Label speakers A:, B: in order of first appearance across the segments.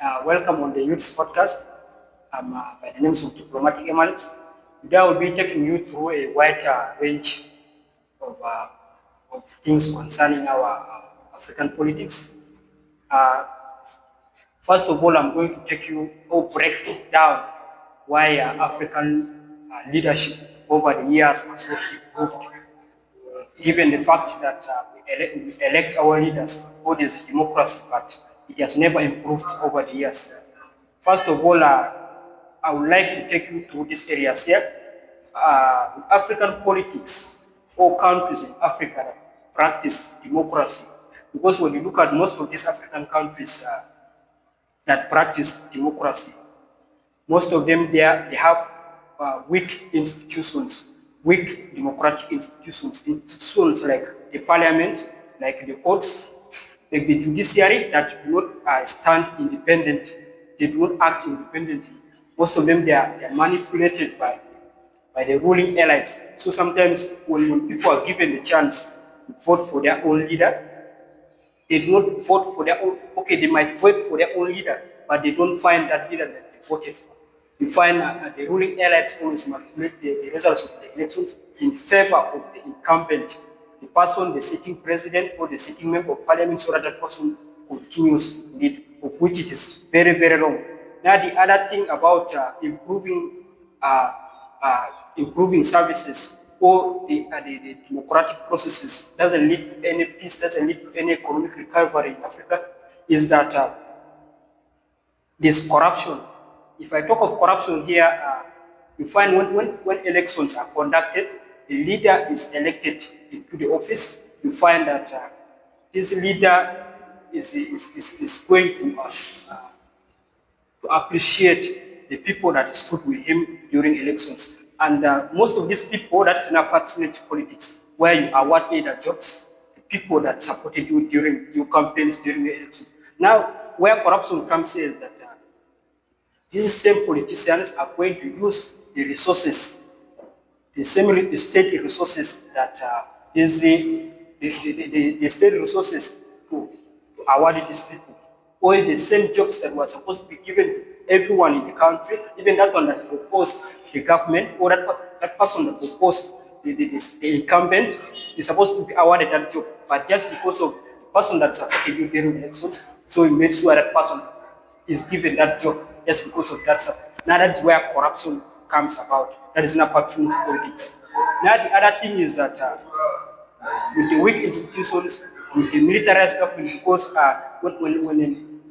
A: Welcome on the Youth's Podcast. By the names of Diplomatic Emirates. Today I will be taking you through a wide range of, uh, of things concerning our African politics. Uh, First of all, I'm going to take you or break down why African leadership over the years has not improved, given the fact that we elect our leaders for this democracy, but it has never improved over the years. First of all, I would like to take you through these areas here. African politics, or countries in Africa that practice democracy. Because when you look at most of these African countries that practice democracy, most of them they have weak institutions, weak democratic institutions like the parliament, like the courts, like the judiciary that do not stand independent, they do not act independently. Most of them they are manipulated by the ruling elites. So sometimes when people are given the chance to vote for their own leader, they do not vote for their own, okay, they might vote for their own leader, but they don't find that leader that they voted for. You find the ruling elites always manipulate the results of the elections in favor of the incumbent, the person, the sitting president or the sitting member of parliament, so that that person continues to lead, of which it is very, very wrong. Now, the other thing about uh, improving services or the democratic processes doesn't lead to any peace, doesn't lead to any economic recovery in Africa, is that this corruption. If I talk of corruption here, you find when elections are conducted, the leader is elected into the office, you find that this leader is going to appreciate the people that stood with him during elections. And most of these people, that is now patronage politics, where you award either jobs, the people that supported you during your campaigns, during the elections. Now, where corruption comes in is that these same politicians are going to use the resources, the same state resources that is the state resources to award these people, or the same jobs that were supposed to be given everyone in the country, even that one that proposed the government, or that person that proposed the incumbent is supposed to be awarded that job, but just because of the person that supported you during the elections, so we made sure that person is given that job just because of that stuff. Now that is where corruption comes about. That is not patron politics. Now the other thing is that with the weak institutions, with the militarized government, because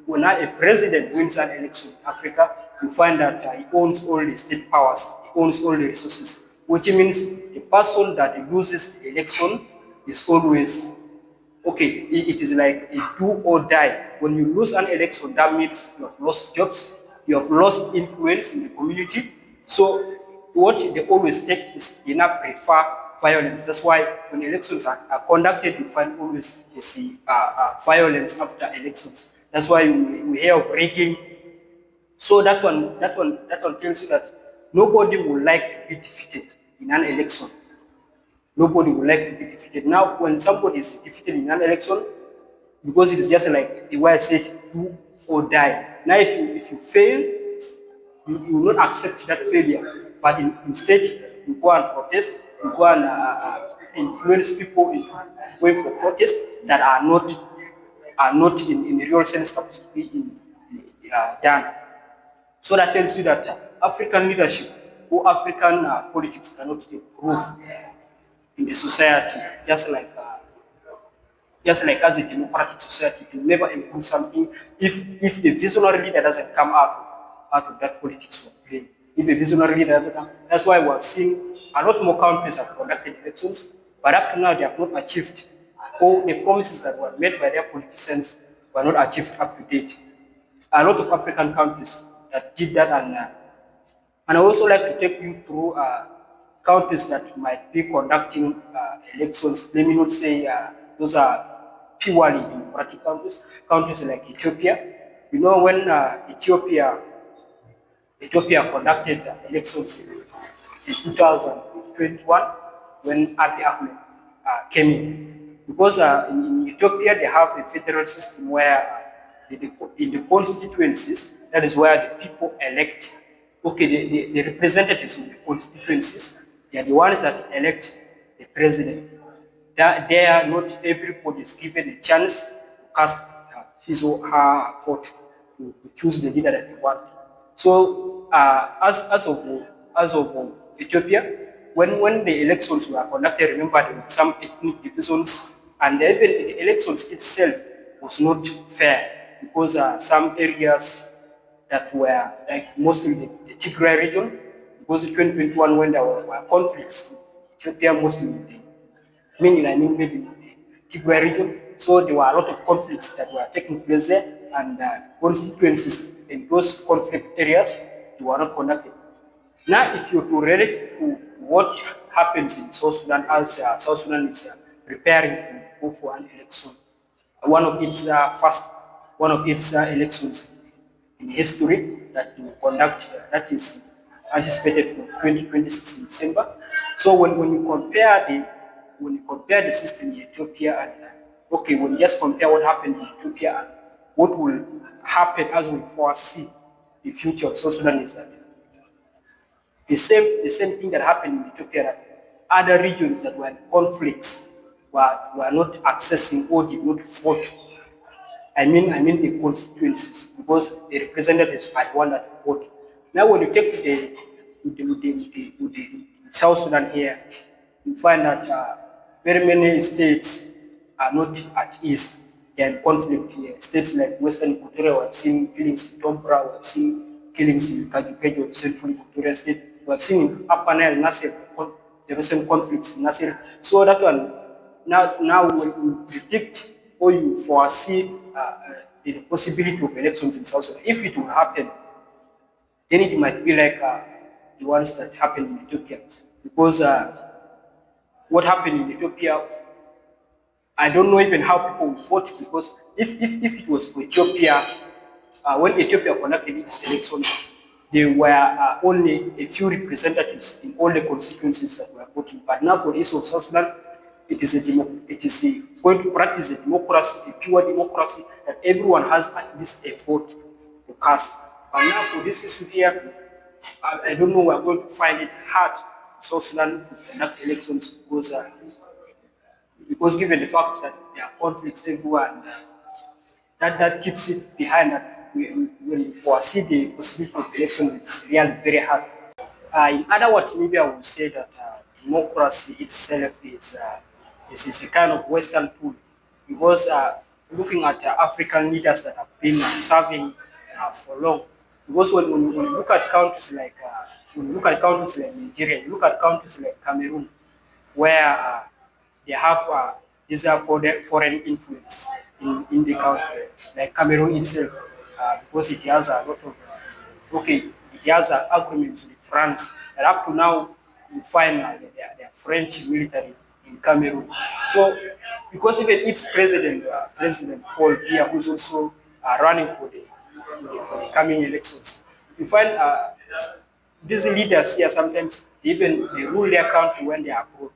A: when a president wins an election in Africa, you find that he owns all the state powers, he owns all the resources, which means the person that loses the election is always okay. It is like a do or die. When you lose an election, that means you have lost jobs, you have lost influence in the community. So what they always take is they not prefer violence. That's why when elections are conducted, you find always you see violence after elections. That's why we hear of rigging. So that one tells you that nobody would like to be defeated in an election. Nobody would like to be defeated. Now, when somebody is defeated in an election, because it is just like the way I said, do or die. Now, if you fail, you will not accept that failure, but instead you go and protest, you go and influence people into going for protests that are not in the real sense supposed to be done. So that tells you that African leadership or African politics cannot improve in the society, just like as a democratic society, it will never improve something if the visionary leader doesn't come out of that politics we're playing. If a visionary leader doesn't come, that's why we're seeing a lot more countries have conducted elections, but up to now they have not achieved all the promises that were made by their politicians were not achieved up to date. A lot of African countries that did that, and I also like to take you through countries that might be conducting elections. Let me not say those are purely democratic countries. Countries like Ethiopia. You know when Ethiopia conducted elections in 2021 when Abiy Ahmed came in. Because in Ethiopia they have a federal system where in the constituencies, that is where the people elect, okay, the representatives in the constituencies, they are the ones that elect the president. That there, not everybody is given a chance to cast his or her vote to choose the leader that they want. So, as of Ethiopia, when the elections were conducted, remember there were some ethnic divisions, and even the elections itself was not fair because some areas that were like mostly the Tigray region, because in 2021 when there were conflicts in Ethiopia, mostly mainly I mean maybe in the Tigray region. So there were a lot of conflicts that were taking place there, and constituencies in those conflict areas they were not conducted. Now, if you to relate to what happens in South Sudan as South Sudan is preparing to go for an election, one of its first, one of its elections in history that will conduct, that is anticipated for 2026 in December. So when you compare the system in Ethiopia and okay, when you just compare what happened in Ethiopia and what will happen as we foresee the future of South Sudan is that the same thing that happened in Ethiopia, that other regions that were in conflicts were not accessing or did not vote. I mean the constituencies, because the representatives are the one that vote. Now when you take the South Sudan here, you find that very many states are not at ease. They are in conflict here. States like Western Equatoria, we have seen killings in Tombra, we have seen killings in Kajukejo, Central Equatoria State, we have seen in Upper Nile, Nasir, the recent conflicts in Nasir. So that one, now when you predict or you foresee the possibility of elections in South Sudan, if it will happen, then it might be like the ones that happened in Ethiopia. Because what happened in Ethiopia, I don't know even how people would vote, because if it was for Ethiopia, when Ethiopia conducted its election, there were only a few representatives in all the constituencies that were voting. But now for the issue of South Sudan, going to practice a democracy, a pure democracy, that everyone has at least a vote to cast. But now for this issue here, I don't know, we're going to find it hard South Sudan to conduct elections because given the fact that there are conflicts everywhere, and that keeps it behind, that when we foresee the possibility of election, it's really very hard. In other words, maybe I would say that democracy itself is a kind of Western tool, because looking at African leaders that have been serving for long, because when you look at countries like Nigeria, you look at countries like Cameroon, where they have these are foreign influence in the country, like Cameroon itself, because it has a lot of okay, it has agreements with France, and up to now you find the French military in Cameroon. So because even its president, President Paul Biya, who's also running for the coming elections, you find these leaders here sometimes even they rule their country when they are abroad.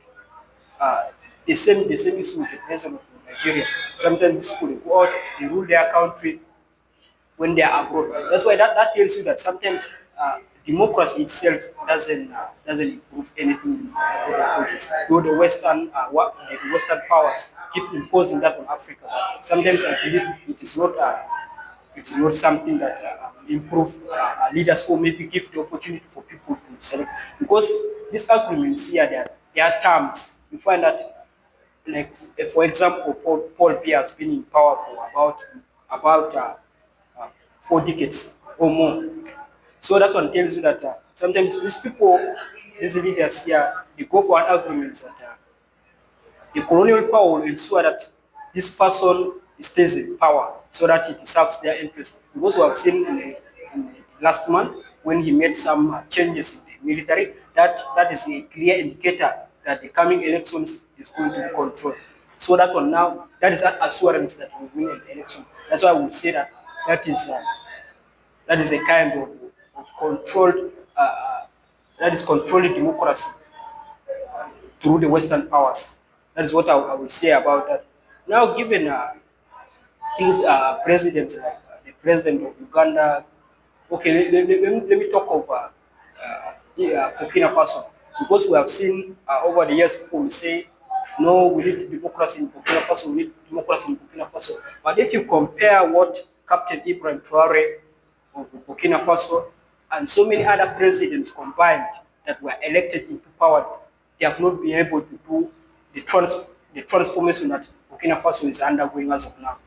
A: Uh, the same issue with the president of Nigeria. Sometimes people go out, they rule their country when they are abroad. That's why that tells you that sometimes democracy itself doesn't improve anything in African politics. Though the Western powers keep imposing that on Africa, sometimes I believe it is not something that improve leaders, or maybe give the opportunity for people to select, because these agreements here, they are terms. You find that, like for example, Paul Biya has been in power for about 4 decades or more. So that one tells you that sometimes these people, these leaders here, they go for an agreement that the colonial power will ensure that this person stays in power so that it serves their interest. Because we have seen in the last month when he made some changes in the military, that is a clear indicator that the coming elections is going to be controlled. So that one now, that is an assurance that we win an election. That's why I would say that that is a kind of controlled, that is controlling democracy through the Western powers. That is what I will say about that. Now, given these presidents like president of Uganda. Okay, let me talk of Burkina Faso, because we have seen over the years people will say, no, we need democracy in Burkina Faso, we need democracy in Burkina Faso. But if you compare what Captain Ibrahim Traore of Burkina Faso and so many other presidents combined that were elected into power, they have not been able to do the transformation that Burkina Faso is undergoing as of now.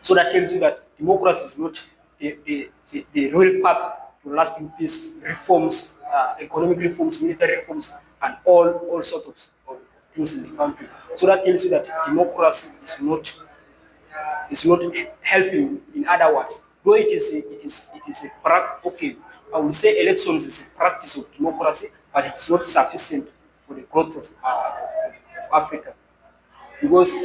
A: So that tells you that democracy is not the real path to lasting peace, reforms, economic reforms, military reforms, and all sorts of things in the country. So that tells you that democracy is not helping. In other words, though it is a okay, I would say elections is a practice of democracy, but it's not sufficient for the growth of Africa, because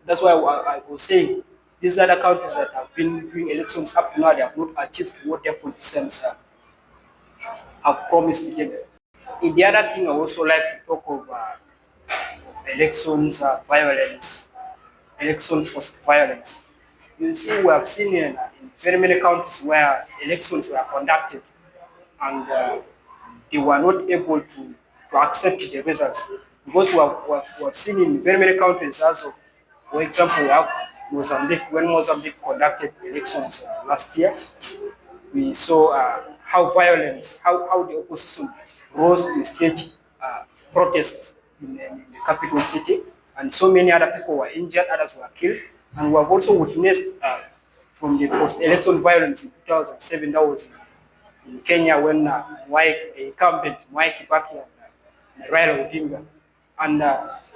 A: that's why I was saying these other countries that have been doing elections up to now, they have not achieved what their politicians have promised them. In the other thing, I also like to talk of elections violence, election post-violence. You see, we have seen in very many countries where elections were conducted and they were not able to accept the results, because we have seen in very many countries, as of, for example, we have Mozambique. When Mozambique conducted elections last year, we saw how the opposition rose to stage protests in the capital city, and so many other people were injured, others were killed. And we have also witnessed from the post-election violence in 2007, that was in Kenya, when the incumbent Mwai Kibaki and Raila Odinga, and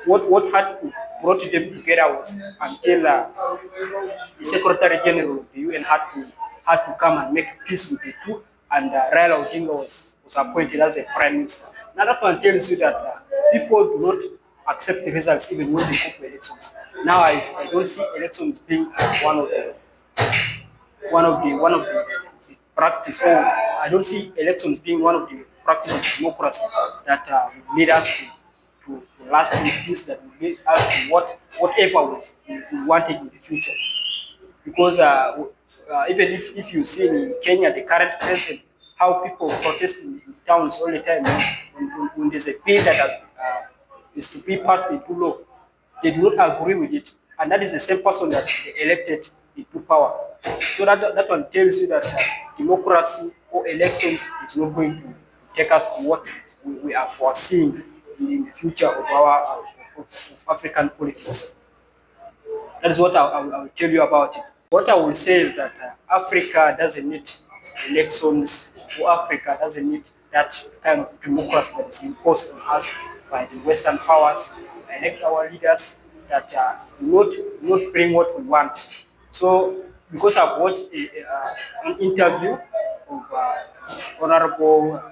A: what had brought them together was until the Secretary General of the UN had to come and make peace with the two, and Raila Odinga was appointed as a prime minister. Now that one tells you that people do not accept the results even when they go for elections. Now I don't see elections being one of the practice, or I don't see elections being one of the practice of democracy that will lead us to lasting peace, that will lead us to whatever we wanted in the future. Because even if you see in Kenya, the current president, how people protest in towns all the time, when there's a bill that is to be passed into law, they do not agree with it, and that is the same person that they elected into power. So that one tells you that democracy or elections is not going to take us to what we are foreseeing in the future of of African politics. That is what I will tell you about it. What I will say is that Africa doesn't need elections, or Africa doesn't need that kind of democracy that is imposed on us by the Western powers, elect our leaders that not bring what we want. So, because I've watched an interview of Honorable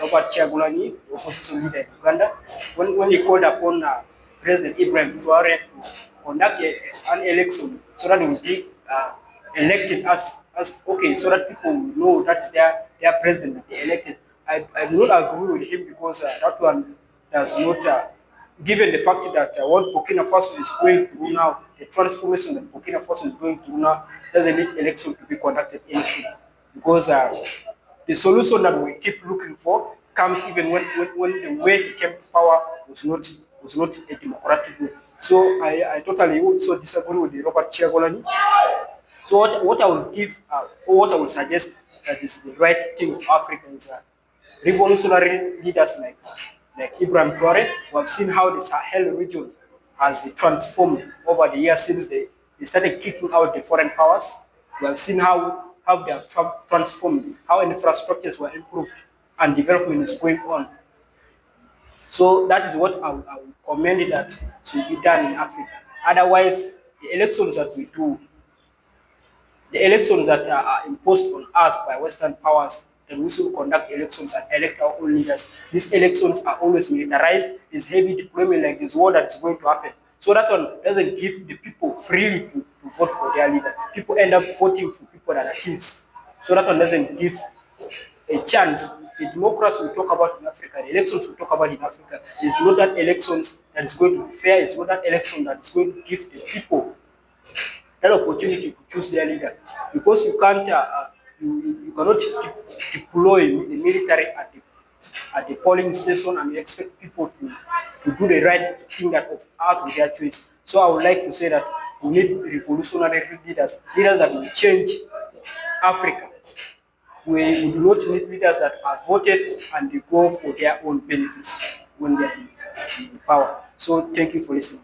A: Robert Chagulanyi, the opposition leader in Uganda, when he called upon President Ibrahim Traore to conduct an election so that he will be elected as okay, so that people will know that is their president that they elected. I do not agree with him, because that one does not, given the fact that what Burkina Faso is going through now, the transformation that Burkina Faso is going through now, doesn't need election to be conducted any soon, because the solution that we keep looking for comes even when the way he came to power was not a democratic way. So I totally also disagree with the Robert Chagulanyi. So what I will give, or what I will suggest that is the right thing for Africa is revolutionary leaders like Ibrahim Traore. We have seen how the Sahel region has transformed over the years since they started kicking out the foreign powers. We have seen how they have transformed, how infrastructures were improved, and development is going on. So that is what I would commend that to be done in Africa. Otherwise, the elections that we do, the elections that are imposed on us by Western powers, that we should conduct elections and elect our own leaders. These elections are always militarized. There's heavy deployment, like this war that is going to happen. So that one doesn't give the people freely to vote for their leader. People end up voting for people that are thieves. So that one doesn't give a chance. The democracy we talk about in Africa, the elections we talk about in Africa, it's not that elections that is going to be fair. It's not that election that is going to give the people that opportunity to choose their leader. because you can't, you cannot deploy the military at the polling station and expect people to do the right thing that of out of their choice. So I would like to say that we need revolutionary leaders, leaders that will change Africa. We do not need leaders that are voted and they go for their own benefits when they are in power. So thank you for listening.